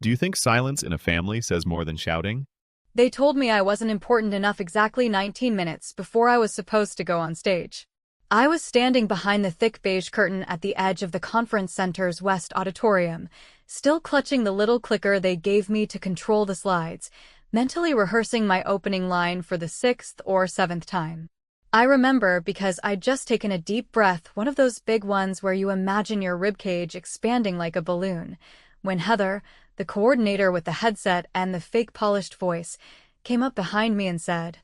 Do you think silence in a family says more than shouting? They told me I wasn't important enough exactly 19 minutes before I was supposed to go on stage. I was standing behind the thick beige curtain at the edge of the conference center's west auditorium, still clutching the little clicker they gave me to control the slides, mentally rehearsing my opening line for the sixth or seventh time. I remember because I'd just taken a deep breath, one of those big ones where you imagine your ribcage expanding like a balloon, when Heather, the coordinator with the headset and the fake polished voice, came up behind me and said,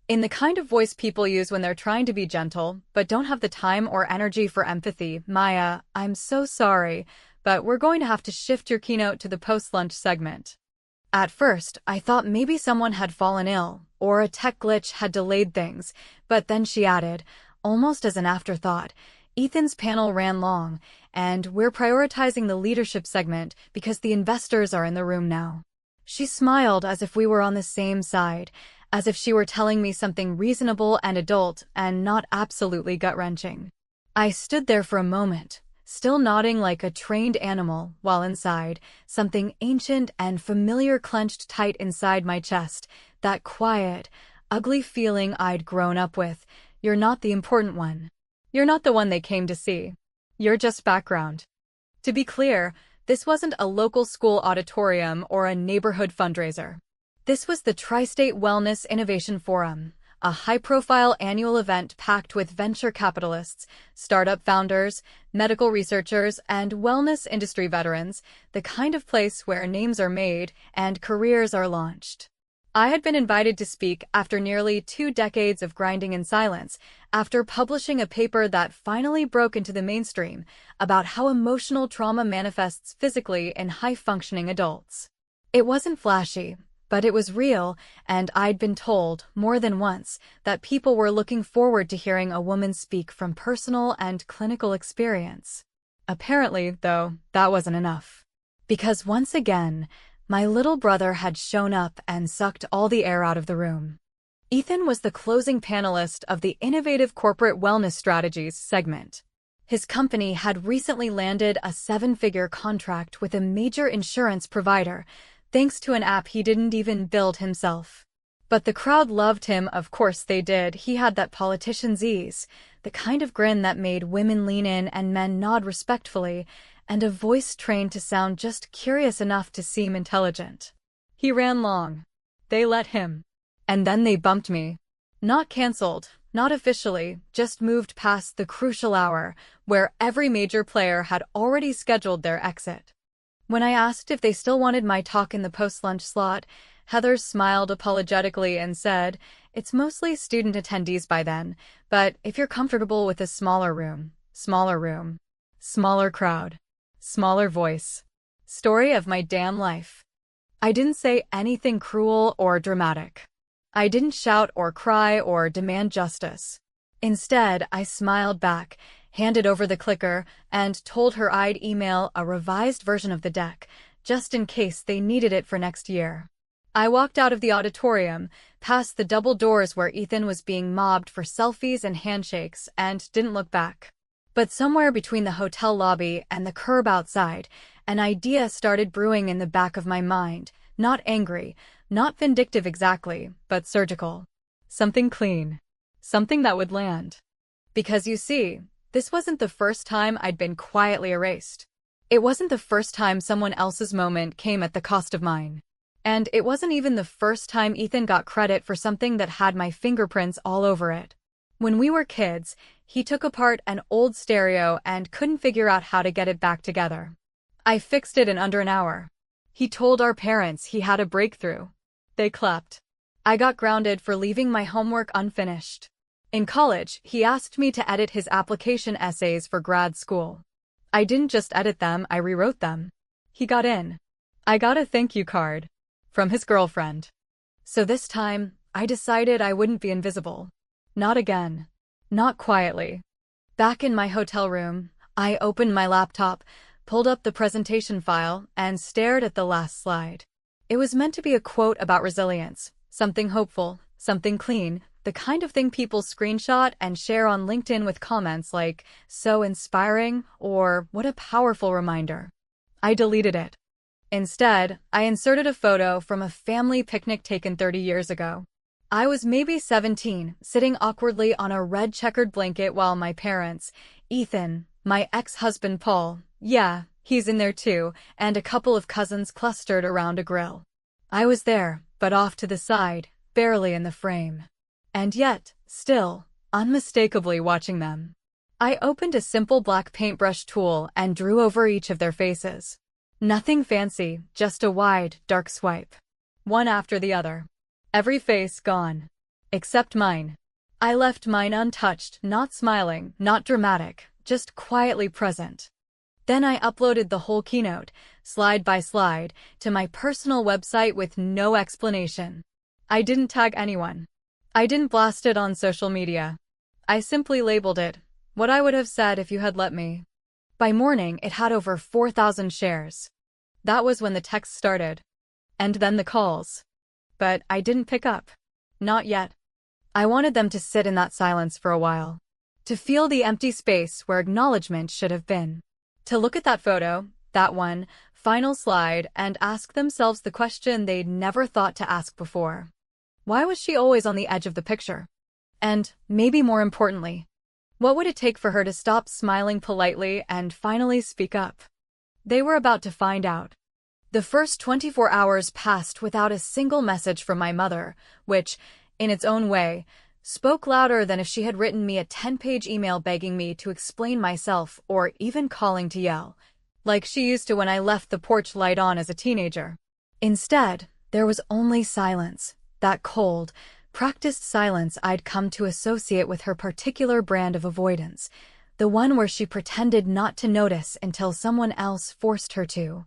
in the kind of voice people use when they're trying to be gentle, but don't have the time or energy for empathy, Maya, I'm so sorry, but we're going to have to shift your keynote to the post-lunch segment. At first, I thought maybe someone had fallen ill, or a tech glitch had delayed things, but then she added, almost as an afterthought, Ethan's panel ran long, and we're prioritizing the leadership segment because the investors are in the room now. She smiled as if we were on the same side, as if she were telling me something reasonable and adult and not absolutely gut-wrenching. I stood there for a moment, still nodding like a trained animal, while inside, something ancient and familiar clenched tight inside my chest, that quiet, ugly feeling I'd grown up with. You're not the important one. You're not the one they came to see. You're just background. To be clear, this wasn't a local school auditorium or a neighborhood fundraiser. This was the Tri-State Wellness Innovation Forum, a high-profile annual event packed with venture capitalists, startup founders, medical researchers, and wellness industry veterans, the kind of place where names are made and careers are launched. I had been invited to speak after nearly 2 decades of grinding in silence, after publishing a paper that finally broke into the mainstream about how emotional trauma manifests physically in high-functioning adults. It wasn't flashy, but it was real, and I'd been told, more than once, that people were looking forward to hearing a woman speak from personal and clinical experience. Apparently, though, that wasn't enough. Because once again, my little brother had shown up and sucked all the air out of the room. Ethan was the closing panelist of the Innovative Corporate Wellness Strategies segment. His company had recently landed a 7-figure contract with a major insurance provider, thanks to an app he didn't even build himself. But the crowd loved him, of course they did. He had that politician's ease, the kind of grin that made women lean in and men nod respectfully, and a voice trained to sound just curious enough to seem intelligent. He ran long. They let him. And then they bumped me. Not cancelled, not officially, just moved past the crucial hour, where every major player had already scheduled their exit. When I asked if they still wanted my talk in the post-lunch slot, Heather smiled apologetically and said, it's mostly student attendees by then, but if you're comfortable with a smaller room, smaller crowd, smaller voice. Story of my damn life. I didn't say anything cruel or dramatic. I didn't shout or cry or demand justice. Instead, I smiled back, handed over the clicker, and told her I'd email a revised version of the deck, just in case they needed it for next year. I walked out of the auditorium, past the double doors where Ethan was being mobbed for selfies and handshakes, and didn't look back. But somewhere between the hotel lobby and the curb outside, an idea started brewing in the back of my mind, not angry, not vindictive exactly, but surgical. Something clean. Something that would land. Because you see, this wasn't the first time I'd been quietly erased. It wasn't the first time someone else's moment came at the cost of mine. And it wasn't even the first time Ethan got credit for something that had my fingerprints all over it. When we were kids, he took apart an old stereo and couldn't figure out how to get it back together. I fixed it in under an hour. He told our parents he had a breakthrough. They clapped. I got grounded for leaving my homework unfinished. In college, he asked me to edit his application essays for grad school. I didn't just edit them, I rewrote them. He got in. I got a thank you card. From his girlfriend. So this time, I decided I wouldn't be invisible. Not again. Not quietly. Back in my hotel room, I opened my laptop, pulled up the presentation file, and stared at the last slide. It was meant to be a quote about resilience, something hopeful, something clean, the kind of thing people screenshot and share on LinkedIn with comments like, so inspiring, or what a powerful reminder. I deleted it. Instead, I inserted a photo from a family picnic taken 30 years ago. I was maybe 17, sitting awkwardly on a red checkered blanket while my parents, Ethan, my ex-husband Paul, yeah, he's in there too, and a couple of cousins clustered around a grill. I was there, but off to the side, barely in the frame. And yet, still, unmistakably watching them. I opened a simple black paintbrush tool and drew over each of their faces. Nothing fancy, just a wide, dark swipe. One after the other. Every face gone. Except mine. I left mine untouched, not smiling, not dramatic, just quietly present. Then I uploaded the whole keynote, slide by slide, to my personal website with no explanation. I didn't tag anyone. I didn't blast it on social media. I simply labeled it, what I would have said if you had let me. By morning, it had over 4,000 shares. That was when the text started. And then the calls. But I didn't pick up. Not yet. I wanted them to sit in that silence for a while. To feel the empty space where acknowledgement should have been. To look at that photo, that one, final slide, and ask themselves the question they'd never thought to ask before. Why was she always on the edge of the picture? And, maybe more importantly, what would it take for her to stop smiling politely and finally speak up? They were about to find out. The first 24 hours passed without a single message from my mother, which, in its own way, spoke louder than if she had written me a 10-page email begging me to explain myself or even calling to yell, like she used to when I left the porch light on as a teenager. Instead, there was only silence, that cold, practiced silence I'd come to associate with her particular brand of avoidance, the one where she pretended not to notice until someone else forced her to.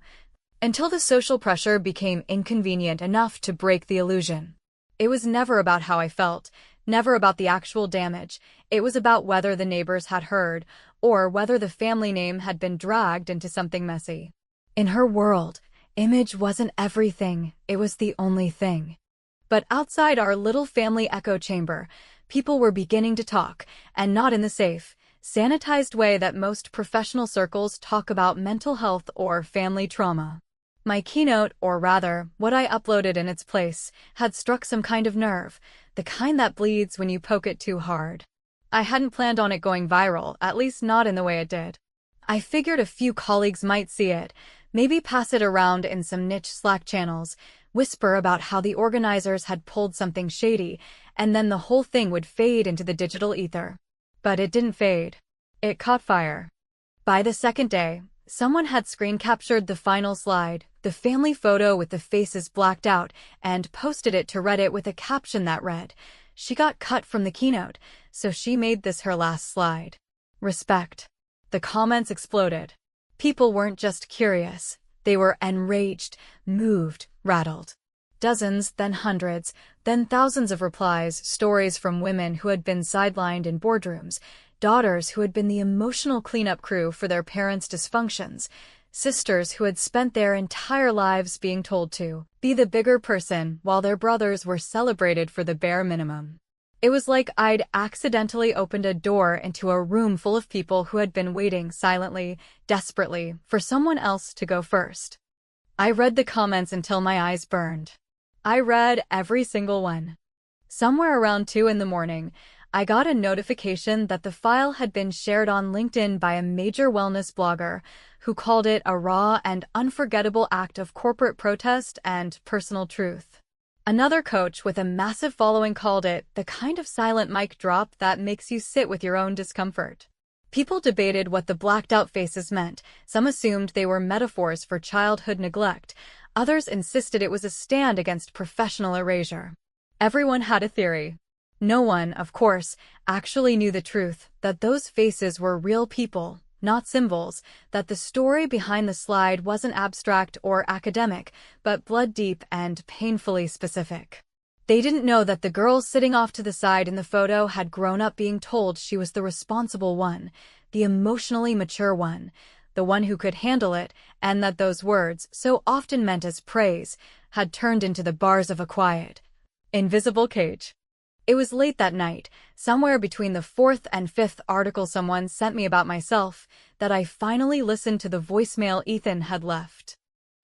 Until the social pressure became inconvenient enough to break the illusion. It was never about how I felt, never about the actual damage. It was about whether the neighbors had heard, or whether the family name had been dragged into something messy. In her world, image wasn't everything, it was the only thing. But outside our little family echo chamber, people were beginning to talk, and not in the safe, sanitized way that most professional circles talk about mental health or family trauma. My keynote, or rather, what I uploaded in its place, had struck some kind of nerve, the kind that bleeds when you poke it too hard. I hadn't planned on it going viral, at least not in the way it did. I figured a few colleagues might see it, maybe pass it around in some niche Slack channels, whisper about how the organizers had pulled something shady, and then the whole thing would fade into the digital ether. But it didn't fade. It caught fire. By the second day, someone had screen captured the final slide, the family photo with the faces blacked out, and posted it to Reddit with a caption that read, "She got cut from the keynote, so she made this her last slide. Respect." The comments exploded. People weren't just curious. They were enraged, moved, rattled. Dozens, then hundreds, then thousands of replies, stories from women who had been sidelined in boardrooms, daughters who had been the emotional cleanup crew for their parents' dysfunctions, sisters who had spent their entire lives being told to be the bigger person while their brothers were celebrated for the bare minimum. It was like I'd accidentally opened a door into a room full of people who had been waiting silently, desperately, for someone else to go first. I read the comments until my eyes burned. I read every single one. Somewhere around 2 in the morning, I got a notification that the file had been shared on LinkedIn by a major wellness blogger who called it a raw and unforgettable act of corporate protest and personal truth. Another coach with a massive following called it the kind of silent mic drop that makes you sit with your own discomfort. People debated what the blacked-out faces meant. Some assumed they were metaphors for childhood neglect. Others insisted it was a stand against professional erasure. Everyone had a theory. No one, of course, actually knew the truth, that those faces were real people, not symbols, that the story behind the slide wasn't abstract or academic, but blood-deep and painfully specific. They didn't know that the girl sitting off to the side in the photo had grown up being told she was the responsible one, the emotionally mature one, the one who could handle it, and that those words, so often meant as praise, had turned into the bars of a quiet, invisible cage. It was late that night, somewhere between the 4th and 5th article someone sent me about myself, that I finally listened to the voicemail Ethan had left.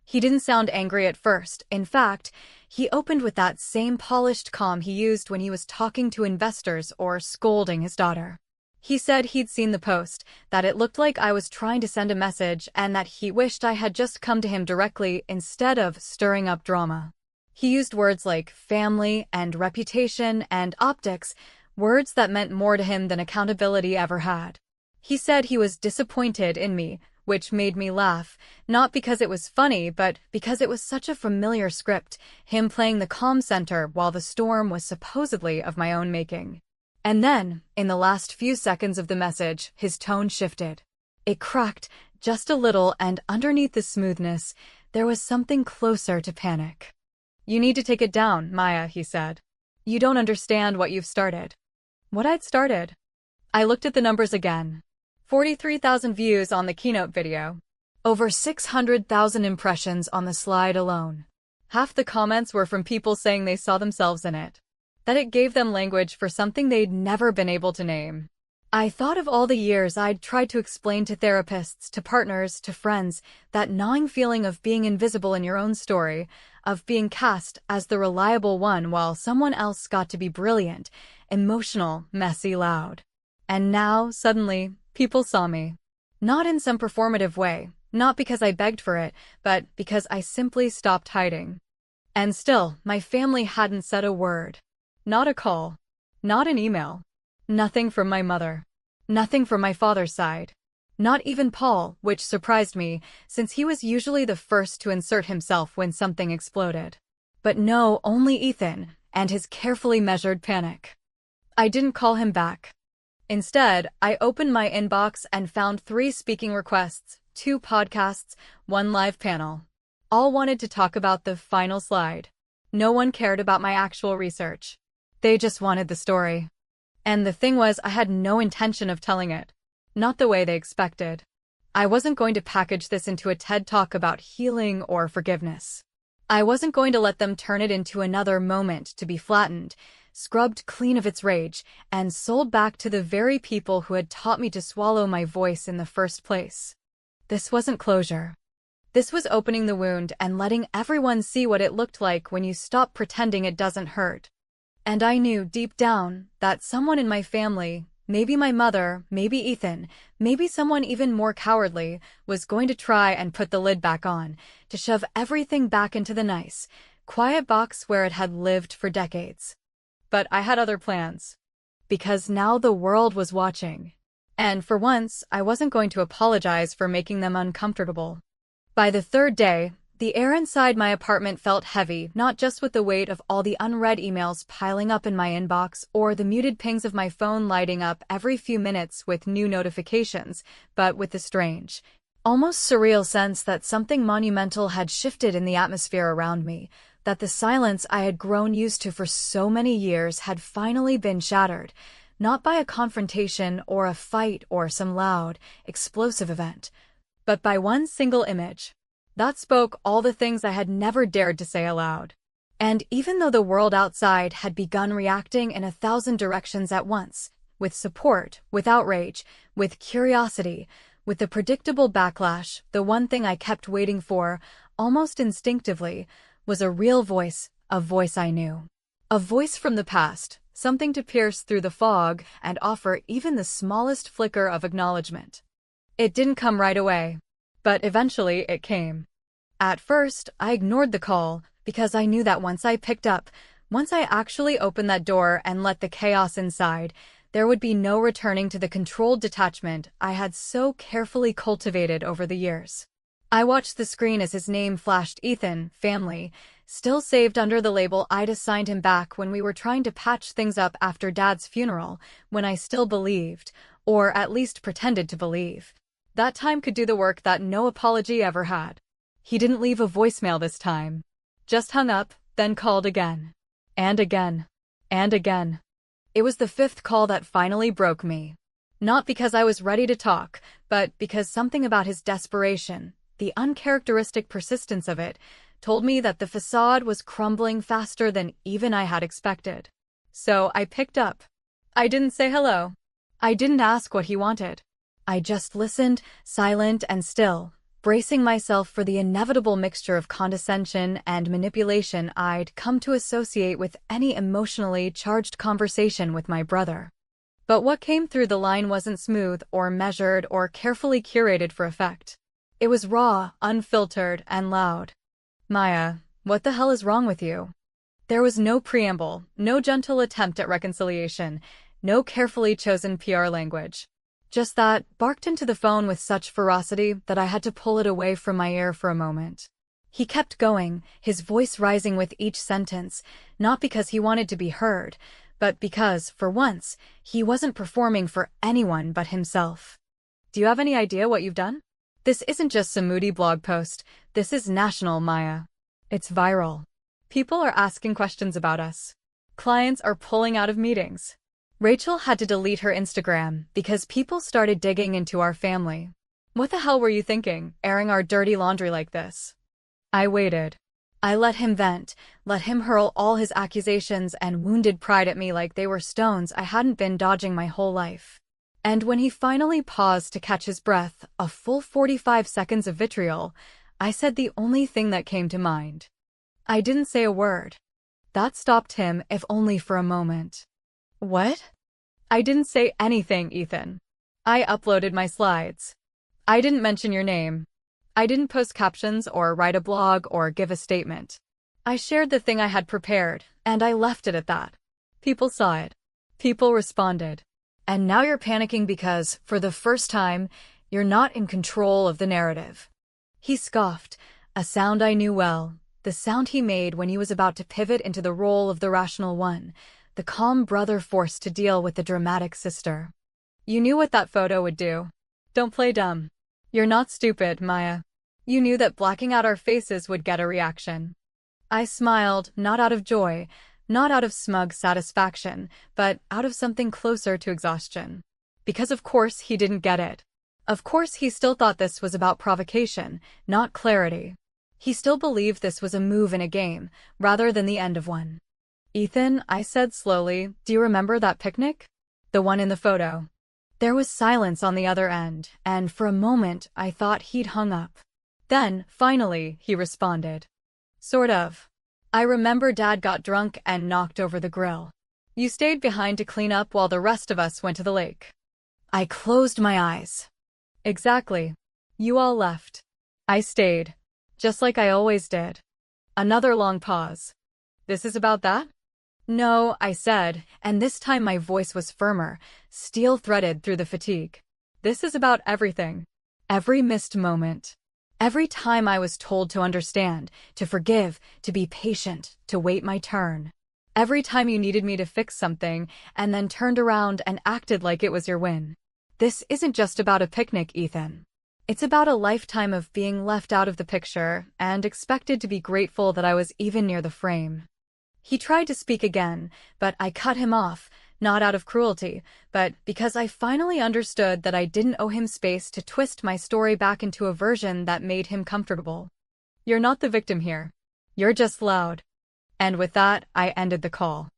He didn't sound angry at first. In fact, he opened with that same polished calm he used when he was talking to investors or scolding his daughter. He said he'd seen the post, that it looked like I was trying to send a message, and that he wished I had just come to him directly instead of stirring up drama. He used words like family and reputation and optics, words that meant more to him than accountability ever had. He said he was disappointed in me, which made me laugh, not because it was funny, but because it was such a familiar script, him playing the calm center while the storm was supposedly of my own making. And then, in the last few seconds of the message, his tone shifted. It cracked just a little, and underneath the smoothness, there was something closer to panic. "You need to take it down, Maya," he said. "You don't understand what you've started." What I'd started? I looked at the numbers again. 43,000 views on the Keynote video. Over 600,000 impressions on the slide alone. Half the comments were from people saying they saw themselves in it. That it gave them language for something they'd never been able to name. I thought of all the years I'd tried to explain to therapists, to partners, to friends, that gnawing feeling of being invisible in your own story, of being cast as the reliable one while someone else got to be brilliant, emotional, messy, loud. And now, suddenly, people saw me. Not in some performative way, not because I begged for it, but because I simply stopped hiding. And still, my family hadn't said a word. Not a call. Not an email. Nothing from my mother. Nothing from my father's side. Not even Paul, which surprised me, since he was usually the first to insert himself when something exploded. But no, only Ethan, and his carefully measured panic. I didn't call him back. Instead, I opened my inbox and found 3 speaking requests, 2 podcasts, 1 live panel. All wanted to talk about the final slide. No one cared about my actual research. They just wanted the story. And the thing was, I had no intention of telling it. Not the way they expected. I wasn't going to package this into a TED Talk about healing or forgiveness. I wasn't going to let them turn it into another moment to be flattened, scrubbed clean of its rage, and sold back to the very people who had taught me to swallow my voice in the first place. This wasn't closure. This was opening the wound and letting everyone see what it looked like when you stop pretending it doesn't hurt. And I knew deep down that someone in my family, maybe my mother, maybe Ethan, maybe someone even more cowardly, was going to try and put the lid back on, to shove everything back into the nice, quiet box where it had lived for decades. But I had other plans. Because now the world was watching. And for once, I wasn't going to apologize for making them uncomfortable. By the 3rd day, the air inside my apartment felt heavy, not just with the weight of all the unread emails piling up in my inbox or the muted pings of my phone lighting up every few minutes with new notifications, but with the strange, almost surreal sense that something monumental had shifted in the atmosphere around me, that the silence I had grown used to for so many years had finally been shattered, not by a confrontation or a fight or some loud, explosive event, but by one single image. That spoke all the things I had never dared to say aloud. And even though the world outside had begun reacting in 1,000 directions at once, with support, with outrage, with curiosity, with the predictable backlash, the one thing I kept waiting for, almost instinctively, was a real voice, a voice I knew. A voice from the past, something to pierce through the fog and offer even the smallest flicker of acknowledgement. It didn't come right away. But eventually it came. At first, I ignored the call, because I knew that once I picked up, once I actually opened that door and let the chaos inside, there would be no returning to the controlled detachment I had so carefully cultivated over the years. I watched the screen as his name flashed: Ethan, family, still saved under the label I'd assigned him back when we were trying to patch things up after Dad's funeral, when I still believed, or at least pretended to believe. That time could do the work that no apology ever had. He didn't leave a voicemail this time. Just hung up, then called again. And again. And again. It was the 5th call that finally broke me. Not because I was ready to talk, but because something about his desperation, the uncharacteristic persistence of it, told me that the facade was crumbling faster than even I had expected. So I picked up. I didn't say hello. I didn't ask what he wanted. I just listened, silent and still, bracing myself for the inevitable mixture of condescension and manipulation I'd come to associate with any emotionally charged conversation with my brother. But what came through the line wasn't smooth or measured or carefully curated for effect. It was raw, unfiltered, and loud. "Maya, what the hell is wrong with you?" There was no preamble, no gentle attempt at reconciliation, no carefully chosen PR language. Just that, barked into the phone with such ferocity that I had to pull it away from my ear for a moment. He kept going, his voice rising with each sentence, not because he wanted to be heard, but because, for once, he wasn't performing for anyone but himself. "Do you have any idea what you've done? This isn't just some moody blog post, this is national, Maya. It's viral. People are asking questions about us. Clients are pulling out of meetings. Rachel had to delete her Instagram because people started digging into our family. What the hell were you thinking, airing our dirty laundry like this?" I waited. I let him vent, let him hurl all his accusations and wounded pride at me like they were stones I hadn't been dodging my whole life. And when he finally paused to catch his breath, a full 45 seconds of vitriol, I said the only thing that came to mind. I didn't say a word. That stopped him, if only for a moment. "What?" "I didn't say anything, Ethan. I uploaded my slides. I didn't mention your name. I didn't post captions or write a blog or give a statement. I shared the thing I had prepared, and I left it at that. People saw it. People responded. And now you're panicking because, for the first time, you're not in control of the narrative." He scoffed, a sound I knew well, the sound he made when he was about to pivot into the role of the rational one, the calm brother forced to deal with the dramatic sister. "You knew what that photo would do. Don't play dumb. You're not stupid, Maya. You knew that blacking out our faces would get a reaction." I smiled, not out of joy, not out of smug satisfaction, but out of something closer to exhaustion. Because of course he didn't get it. Of course he still thought this was about provocation, not clarity. He still believed this was a move in a game, rather than the end of one. "Ethan," I said slowly, "do you remember that picnic? The one in the photo?" There was silence on the other end, and for a moment I thought he'd hung up. Then, finally, he responded. "Sort of. I remember Dad got drunk and knocked over the grill. You stayed behind to clean up while the rest of us went to the lake." I closed my eyes. "Exactly. You all left. I stayed. Just like I always did." Another long pause. "This is about that?" "No," I said, and this time my voice was firmer, steel-threaded through the fatigue. "This is about everything. Every missed moment. Every time I was told to understand, to forgive, to be patient, to wait my turn. Every time you needed me to fix something, and then turned around and acted like it was your win. This isn't just about a picnic, Ethan. It's about a lifetime of being left out of the picture and expected to be grateful that I was even near the frame." He tried to speak again, but I cut him off, not out of cruelty, but because I finally understood that I didn't owe him space to twist my story back into a version that made him comfortable. "You're not the victim here. You're just loud." And with that, I ended the call.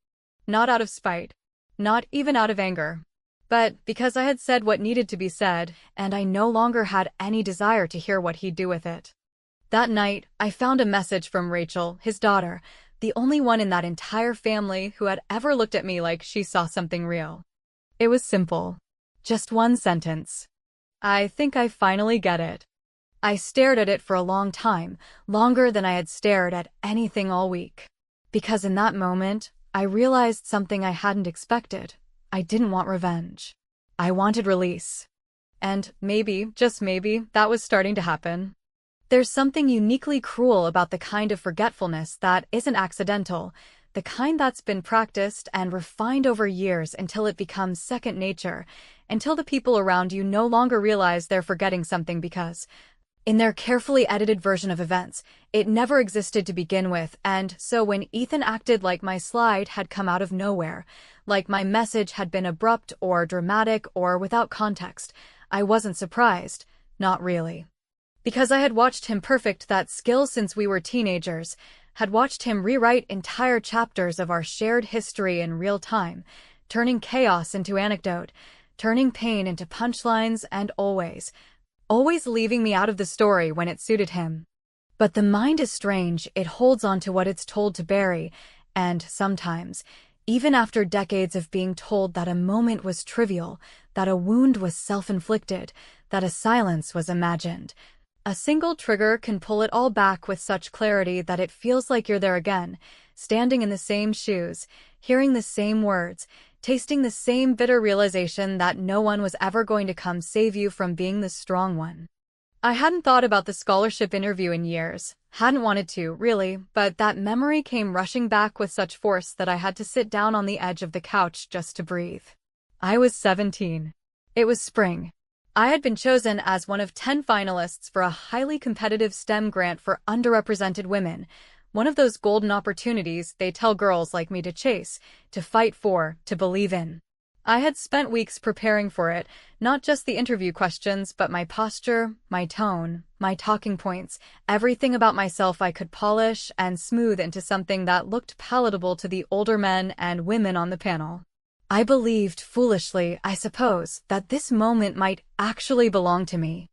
Not out of spite. Not even out of anger. But because I had said what needed to be said, and I no longer had any desire to hear what he'd do with it. That night, I found a message from Rachel, his daughter, the only one in that entire family who had ever looked at me like she saw something real. It was simple. Just one sentence. "I think I finally get it." I stared at it for a long time, longer than I had stared at anything all week. Because in that moment, I realized something I hadn't expected. I didn't want revenge. I wanted release. And maybe, just maybe, that was starting to happen. There's something uniquely cruel about the kind of forgetfulness that isn't accidental, the kind that's been practiced and refined over years until it becomes second nature, until the people around you no longer realize they're forgetting something because, in their carefully edited version of events, it never existed to begin with. And so when Ethan acted like my slide had come out of nowhere, like my message had been abrupt or dramatic or without context, I wasn't surprised, not really. Because I had watched him perfect that skill since we were teenagers, had watched him rewrite entire chapters of our shared history in real time, turning chaos into anecdote, turning pain into punchlines, and always, always leaving me out of the story when it suited him. But the mind is strange, it holds on to what it's told to bury, and sometimes, even after decades of being told that a moment was trivial, that a wound was self-inflicted, that a silence was imagined, a single trigger can pull it all back with such clarity that it feels like you're there again, standing in the same shoes, hearing the same words, tasting the same bitter realization that no one was ever going to come save you from being the strong one. I hadn't thought about the scholarship interview in years, hadn't wanted to, really, but that memory came rushing back with such force that I had to sit down on the edge of the couch just to breathe. I was 17. It was spring. I had been chosen as one of 10 finalists for a highly competitive STEM grant for underrepresented women, one of those golden opportunities they tell girls like me to chase, to fight for, to believe in. I had spent weeks preparing for it, not just the interview questions, but my posture, my tone, my talking points, everything about myself I could polish and smooth into something that looked palatable to the older men and women on the panel. I believed, foolishly, I suppose, that this moment might actually belong to me.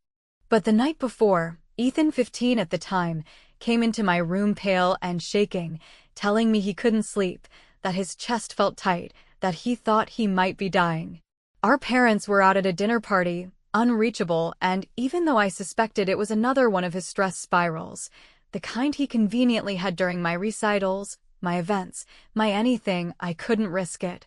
But the night before, Ethan, 15 at the time, came into my room pale and shaking, telling me he couldn't sleep, that his chest felt tight, that he thought he might be dying. Our parents were out at a dinner party, unreachable, and even though I suspected it was another one of his stress spirals, the kind he conveniently had during my recitals, my events, my anything, I couldn't risk it.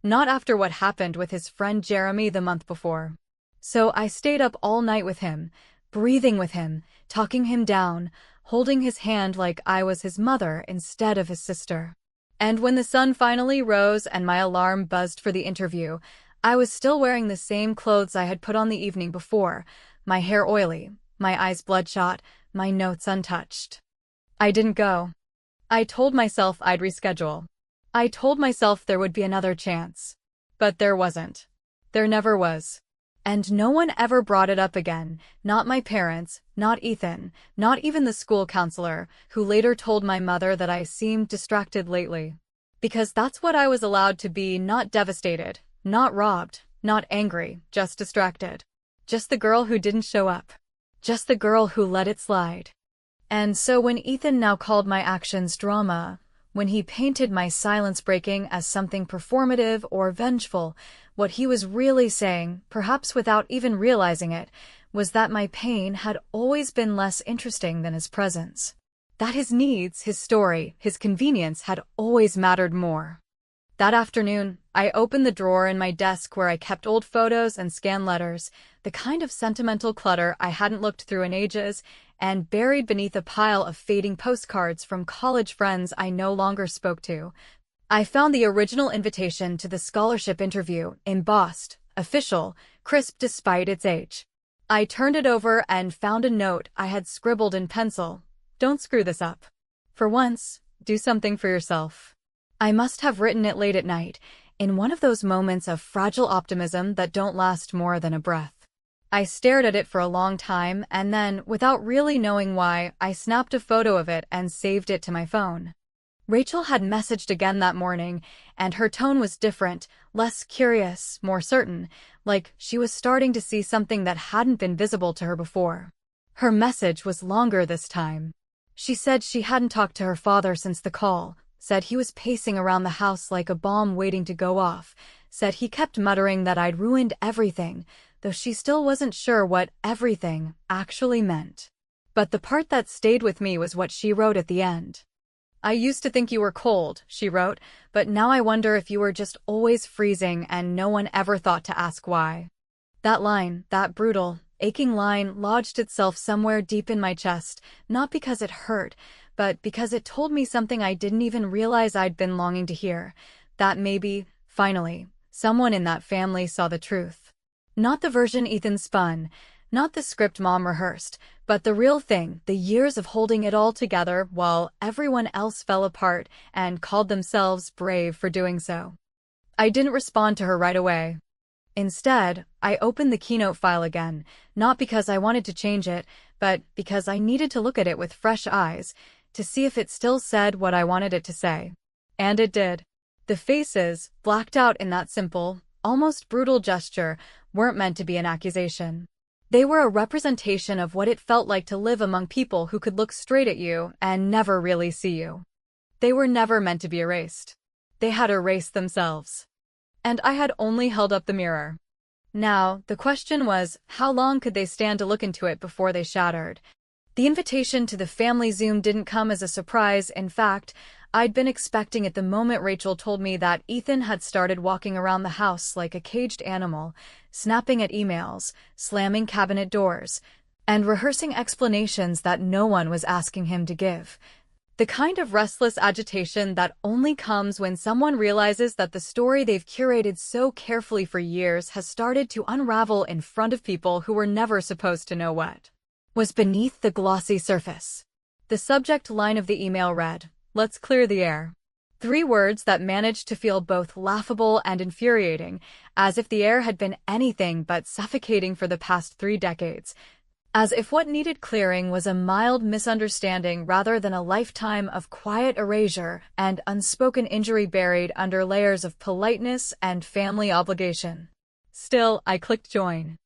Not after what happened with his friend Jeremy the month before. So I stayed up all night with him, breathing with him, talking him down, holding his hand like I was his mother instead of his sister. And when the sun finally rose and my alarm buzzed for the interview, I was still wearing the same clothes I had put on the evening before, my hair oily, my eyes bloodshot, my notes untouched. I didn't go. I told myself I'd reschedule. I told myself there would be another chance. But there wasn't. There never was. And no one ever brought it up again, not my parents, not Ethan, not even the school counselor, who later told my mother that I seemed distracted lately. Because that's what I was allowed to be, not devastated, not robbed, not angry, just distracted. Just the girl who didn't show up. Just the girl who let it slide. And so when Ethan now called my actions drama, when he painted my silence breaking as something performative or vengeful, what he was really saying, perhaps without even realizing it, was that my pain had always been less interesting than his presence. That his needs, his story, his convenience had always mattered more. That afternoon, I opened the drawer in my desk where I kept old photos and scanned letters, the kind of sentimental clutter I hadn't looked through in ages, and buried beneath a pile of fading postcards from college friends I no longer spoke to, I found the original invitation to the scholarship interview, embossed, official, crisp despite its age. I turned it over and found a note I had scribbled in pencil. Don't screw this up. For once, do something for yourself. I must have written it late at night, in one of those moments of fragile optimism that don't last more than a breath. I stared at it for a long time and then, without really knowing why, I snapped a photo of it and saved it to my phone. Rachel had messaged again that morning, and her tone was different, less curious, more certain, like she was starting to see something that hadn't been visible to her before. Her message was longer this time. She said she hadn't talked to her father since the call, said he was pacing around the house like a bomb waiting to go off, said he kept muttering that I'd ruined everything, though she still wasn't sure what everything actually meant. But the part that stayed with me was what she wrote at the end. I used to think you were cold, she wrote, but now I wonder if you were just always freezing and no one ever thought to ask why. That line, that brutal, aching line, lodged itself somewhere deep in my chest, not because it hurt, but because it told me something I didn't even realize I'd been longing to hear, that maybe, finally, someone in that family saw the truth. Not the version Ethan spun, not the script Mom rehearsed, but the real thing, the years of holding it all together while everyone else fell apart and called themselves brave for doing so. I didn't respond to her right away. Instead, I opened the Keynote file again, not because I wanted to change it, but because I needed to look at it with fresh eyes, to see if it still said what I wanted it to say. And it did. The faces, blacked out in that simple, almost brutal gesture, weren't meant to be an accusation. They were a representation of what it felt like to live among people who could look straight at you and never really see you. They were never meant to be erased. They had erased themselves. And I had only held up the mirror. Now, the question was, how long could they stand to look into it before they shattered? The invitation to the family Zoom didn't come as a surprise. In fact, I'd been expecting it the moment Rachel told me that Ethan had started walking around the house like a caged animal, snapping at emails, slamming cabinet doors, and rehearsing explanations that no one was asking him to give. The kind of restless agitation that only comes when someone realizes that the story they've curated so carefully for years has started to unravel in front of people who were never supposed to know what was beneath the glossy surface. The subject line of the email read, "Let's clear the air." 3 words that managed to feel both laughable and infuriating, as if the air had been anything but suffocating for the past 3 decades. As if what needed clearing was a mild misunderstanding rather than a lifetime of quiet erasure and unspoken injury buried under layers of politeness and family obligation. Still, I clicked join.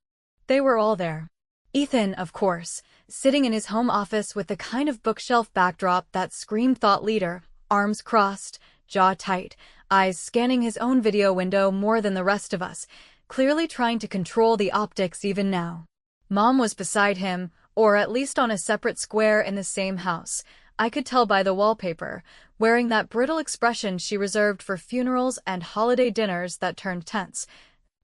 They were all there. Ethan, of course, sitting in his home office with the kind of bookshelf backdrop that screamed thought leader, arms crossed, jaw tight, eyes scanning his own video window more than the rest of us, clearly trying to control the optics even now. Mom was beside him, or at least on a separate square in the same house. I could tell by the wallpaper, wearing that brittle expression she reserved for funerals and holiday dinners that turned tense.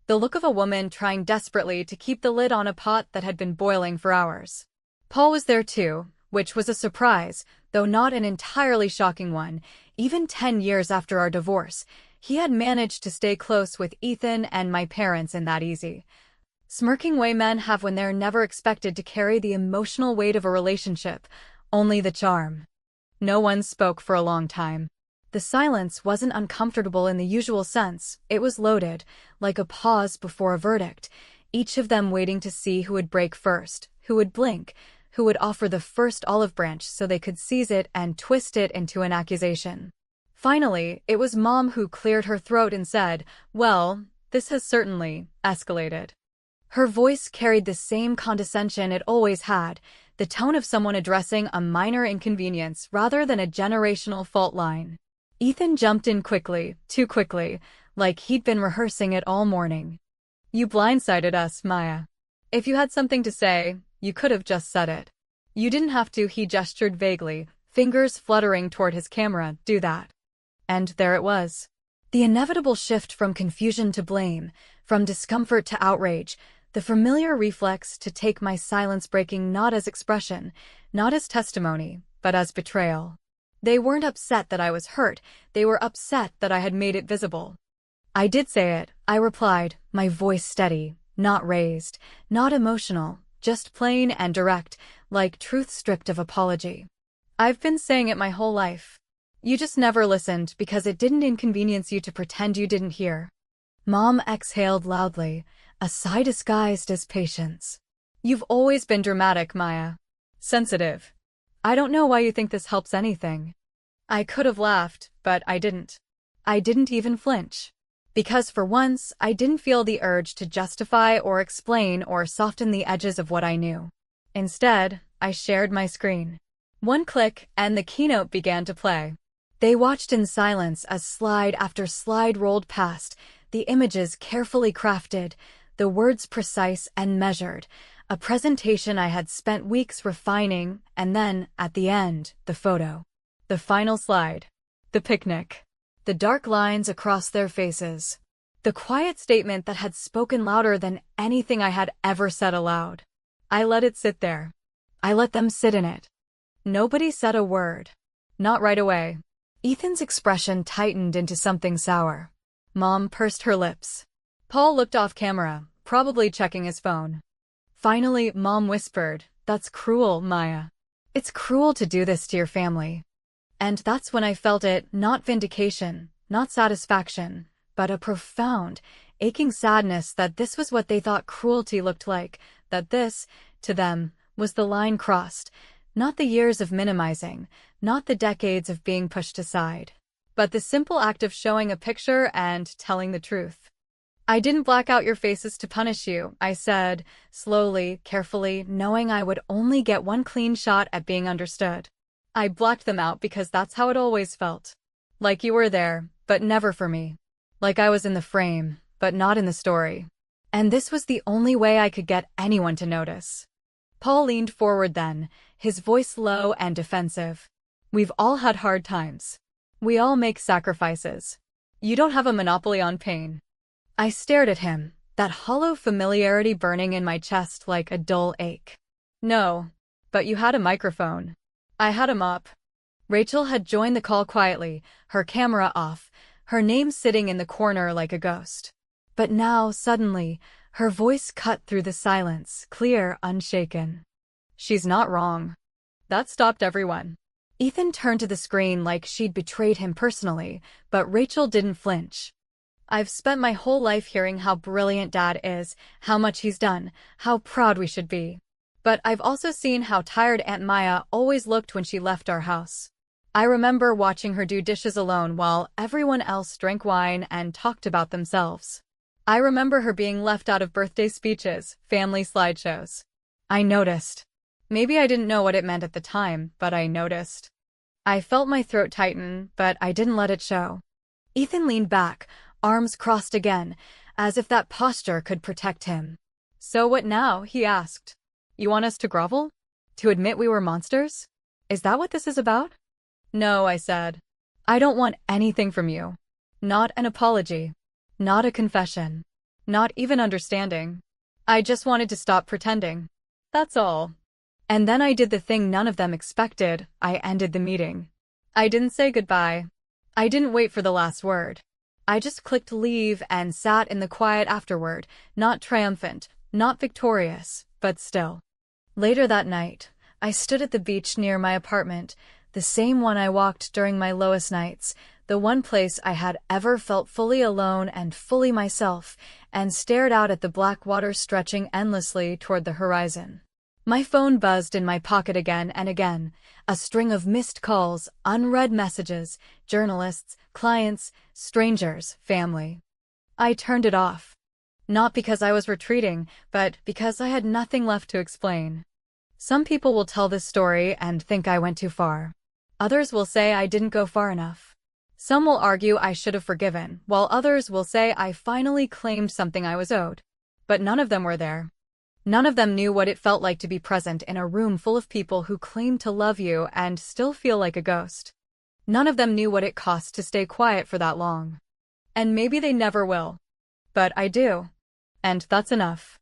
The look of a woman trying desperately to keep the lid on a pot that had been boiling for hours. Paul was there too, which was a surprise, though not an entirely shocking one. Even 10 years after our divorce, he had managed to stay close with Ethan and my parents in that easy, smirking way men have when they're never expected to carry the emotional weight of a relationship, only the charm. No one spoke for a long time. The silence wasn't uncomfortable in the usual sense, it was loaded, like a pause before a verdict, each of them waiting to see who would break first, who would blink, who would offer the first olive branch so they could seize it and twist it into an accusation. Finally, it was Mom who cleared her throat and said, "Well, this has certainly escalated." Her voice carried the same condescension it always had, the tone of someone addressing a minor inconvenience rather than a generational fault line. Ethan jumped in quickly, too quickly, like he'd been rehearsing it all morning. "You blindsided us, Maya. If you had something to say, you could have just said it. You didn't have to," he gestured vaguely, fingers fluttering toward his camera, "do that." And there it was. The inevitable shift from confusion to blame, from discomfort to outrage, the familiar reflex to take my silence breaking not as expression, not as testimony, but as betrayal. They weren't upset that I was hurt, they were upset that I had made it visible. "I did say it," I replied, my voice steady, not raised, not emotional, just plain and direct, like truth stripped of apology. "I've been saying it my whole life. You just never listened because it didn't inconvenience you to pretend you didn't hear." Mom exhaled loudly, a sigh disguised as patience. "You've always been dramatic, Maya. Sensitive. I don't know why you think this helps anything." I could have laughed, but I didn't. I didn't even flinch. Because for once, I didn't feel the urge to justify or explain or soften the edges of what I knew. Instead, I shared my screen. One click, and the keynote began to play. They watched in silence as slide after slide rolled past, the images carefully crafted, the words precise and measured, a presentation I had spent weeks refining, and then, at the end, the photo. The final slide. The picnic. The dark lines across their faces. The quiet statement that had spoken louder than anything I had ever said aloud. I let it sit there. I let them sit in it. Nobody said a word. Not right away. Ethan's expression tightened into something sour. Mom pursed her lips. Paul looked off camera, probably checking his phone. Finally, Mom whispered, "That's cruel, Maya. It's cruel to do this to your family." And that's when I felt it, not vindication, not satisfaction, but a profound, aching sadness that this was what they thought cruelty looked like, that this, to them, was the line crossed, not the years of minimizing, not the decades of being pushed aside, but the simple act of showing a picture and telling the truth. I didn't black out your faces to punish you, I said, slowly, carefully, knowing I would only get one clean shot at being understood. I blacked them out because that's how it always felt. Like you were there, but never for me. Like I was in the frame, but not in the story. And this was the only way I could get anyone to notice. Paul leaned forward then, his voice low and defensive. We've all had hard times. We all make sacrifices. You don't have a monopoly on pain. I stared at him, that hollow familiarity burning in my chest like a dull ache. No, but you had a microphone. I had a mop. Rachel had joined the call quietly, her camera off, her name sitting in the corner like a ghost. But now, suddenly, her voice cut through the silence, clear, unshaken. She's not wrong. That stopped everyone. Ethan turned to the screen like she'd betrayed him personally, but Rachel didn't flinch. I've spent my whole life hearing how brilliant Dad is, how much he's done, how proud we should be. But I've also seen how tired Aunt Maya always looked when she left our house. I remember watching her do dishes alone while everyone else drank wine and talked about themselves. I remember her being left out of birthday speeches, family slideshows. I noticed. Maybe I didn't know what it meant at the time, but I noticed. I felt my throat tighten, but I didn't let it show. Ethan leaned back, arms crossed again, as if that posture could protect him. So what now? He asked. You want us to grovel? To admit we were monsters? Is that what this is about? No, I said. I don't want anything from you. Not an apology. Not a confession. Not even understanding. I just wanted to stop pretending. That's all. And then I did the thing none of them expected. I ended the meeting. I didn't say goodbye. I didn't wait for the last word. I just clicked leave and sat in the quiet afterward, not triumphant, not victorious, but still. Later that night, I stood at the beach near my apartment, the same one I walked during my lowest nights, the one place I had ever felt fully alone and fully myself, and stared out at the black water stretching endlessly toward the horizon. My phone buzzed in my pocket again and again, a string of missed calls, unread messages, journalists, clients, strangers, family. I turned it off. Not because I was retreating, but because I had nothing left to explain. Some people will tell this story and think I went too far. Others will say I didn't go far enough. Some will argue I should have forgiven, while others will say I finally claimed something I was owed. But none of them were there. None of them knew what it felt like to be present in a room full of people who claim to love you and still feel like a ghost. None of them knew what it cost to stay quiet for that long. And maybe they never will. But I do. And that's enough.